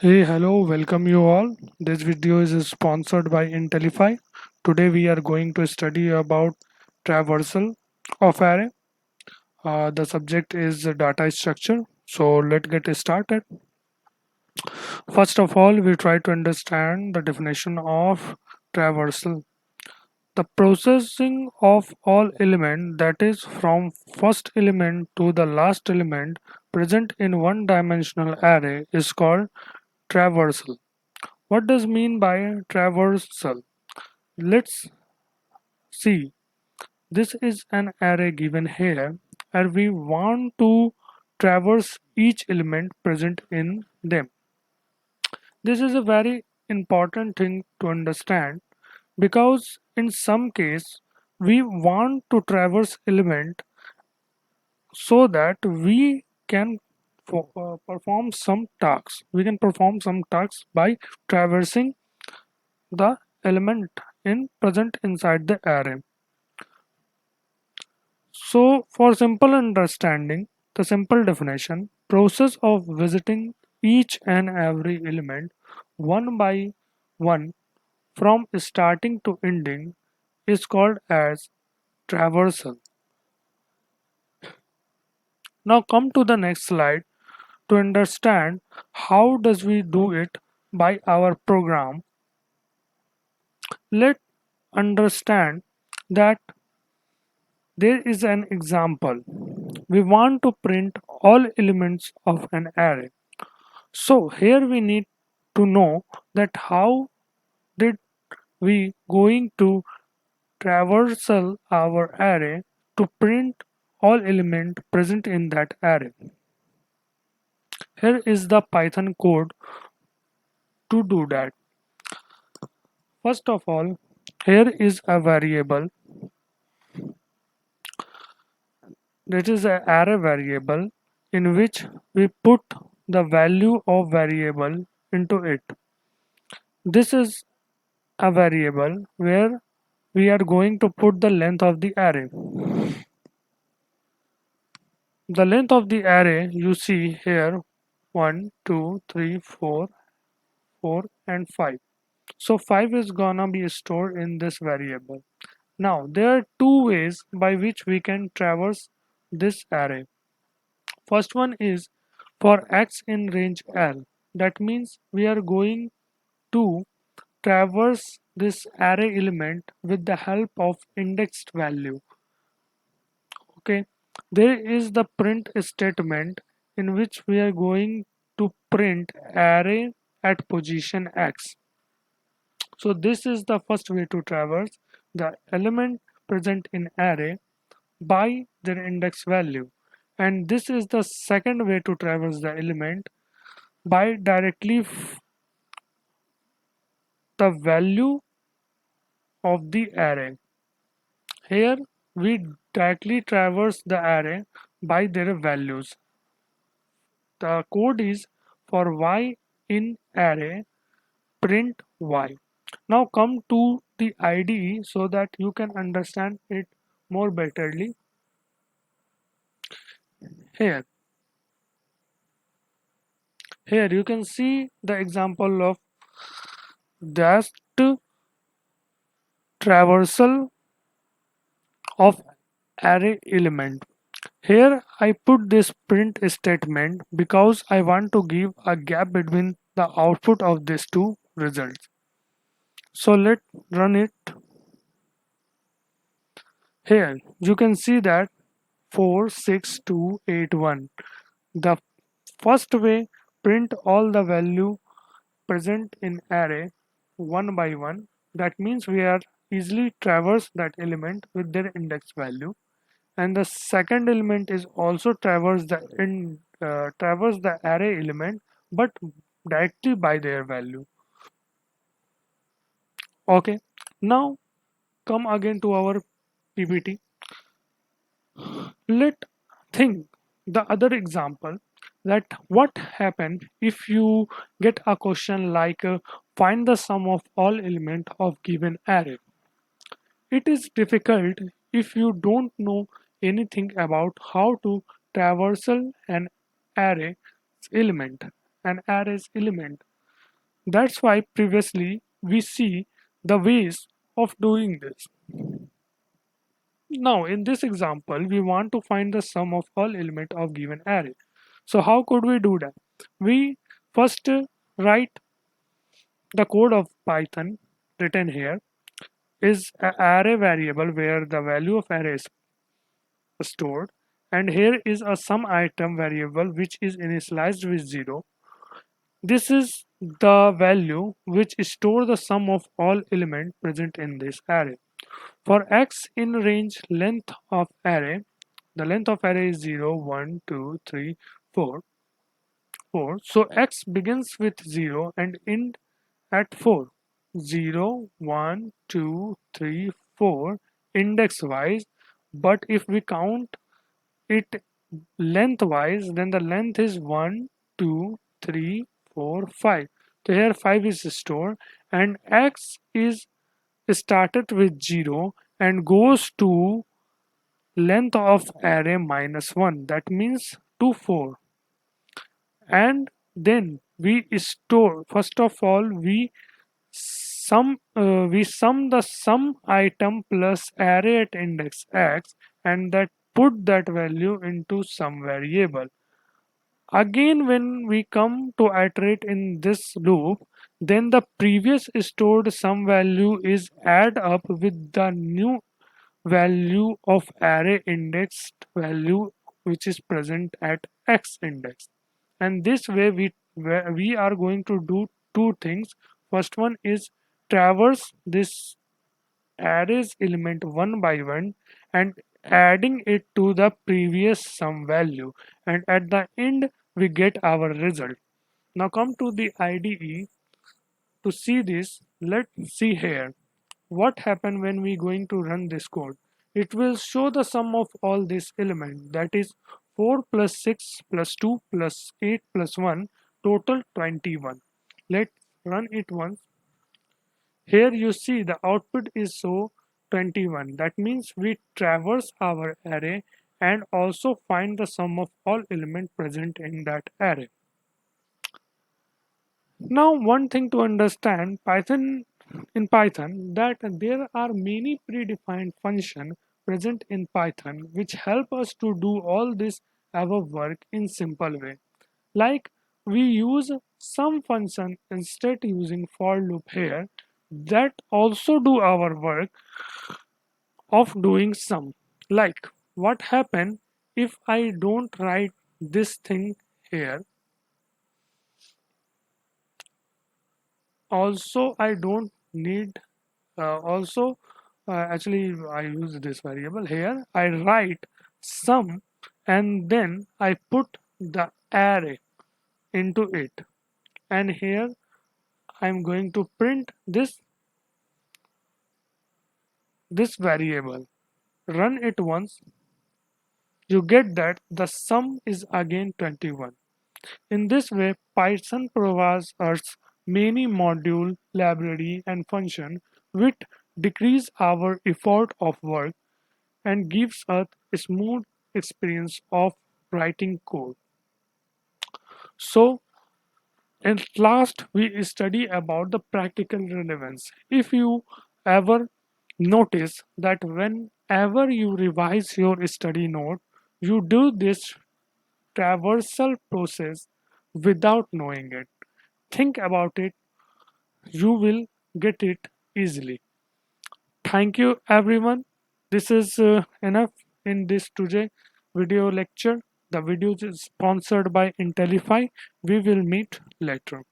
Hey, hello, welcome you all. This video is sponsored by Intellify. Today we are going to study about traversal of array. The subject is data structure. So let's get started. First of all, we try to understand the definition of traversal. The processing of all element, that is from first element to the last element present in one dimensional array, is called traversal. What does mean by traversal? Let's see. This is an array given here and we want to traverse each element present in them. This is a very important thing to understand because in some case we want to traverse element so that we can perform some tasks. We can perform some tasks by traversing the element in present inside the array. So for simple understanding, the simple definition, process of visiting each and every element one by one from starting to ending is called as traversal. Now come to the next slide to understand how does we do it by our program. Let's understand that there is an example. We want to print all elements of an array. So here we need to know that how did we going to traversal our array to print all element present in that array. Here is the Python code to do that. First of all, here is a variable. That is an array variable in which we put the value of variable into it. This is a variable where we are going to put the length of the array. The length of the array you see here 1, 2, 3, 4, 4 and 5. So 5 is gonna be stored in this variable. Now there are two ways by which we can traverse this array. First one is for x in range L. That means we are going to traverse this array element with the help of indexed value. Okay, there is the print statement in which we are going to print array at position x. So this is the first way to traverse the element present in array by their index value, and this is the second way to traverse the element by directly the value of the array. Here we directly traverse the array by their values. The code is for y in array print y. Now come to the IDE so that you can understand it more betterly. Here, here you can see the example of dash traversal of array element. Here I put this print statement because I want to give a gap between the output of these two results. So let's run it. Here you can see that 46281. The first way, print all the value present in array one by one. That means we are easily traverse that element with their index value. And the second element is also traverse the array element, but directly by their value. Okay. Now come again to our PPT. Let think the other example, that what happen if you get a question like find the sum of all element of given array. It is difficult if you don't know anything about how to traversal an array element. an array's element. That's why previously we see the ways of doing this. Now in this example we want to find the sum of all elements of given array. So how could we do that? We first write the code of Python written here is an array variable where the value of array is stored, and here is a sum item variable which is initialized with 0. This is the value which store the sum of all elements present in this array. For x in range length of array, the length of array is 0, 1, 2, 3, 4. 4. So x begins with 0 and end at 4. 0, 1, 2, 3, 4 index wise, but if we count it lengthwise, then the length is 1, 2, 3, 4, 5. So here 5 is stored and x is started with 0 and goes to length of array minus 1. That means to 4. And then we store, first of all, we sum the sum item plus array at index x and that put that value into some variable. Again, when we come to iterate in this loop, then the previous stored sum value is add up with the new value of array indexed value which is present at x index. And this way we are going to do two things. First one is traverse this arrays element one by one and adding it to the previous sum value, and at the end we get our result. Now come to the IDE to see this. Let's see here what happened when we going to run this code. It will show the sum of all these elements, that is 4 plus 6 plus 2 plus 8 plus 1, total 21. Let's run it once. Here you see the output is so 21. That means we traverse our array and also find the sum of all elements present in that array. Now one thing to understand in Python that there are many predefined functions present in Python which help us to do all this our work in simple way. Like we use some function instead using for loop here that also do our work of doing sum. Like what happen if I don't write this thing here? Also I don't need also actually I use this variable here. I write sum and then I put the array into it, and here I'm going to print this variable. Run it once, you get that the sum is again 21. In this way, Python provides us many module, library, and function which decrease our effort of work and gives us a smooth experience of writing code. So, at last, we study about the practical relevance. If you ever notice that whenever you revise your study note, you do this traversal process without knowing it. Think about it, you will get it easily. Thank you everyone. This is enough in this today video lecture. The video is sponsored by Intellify. We will meet later.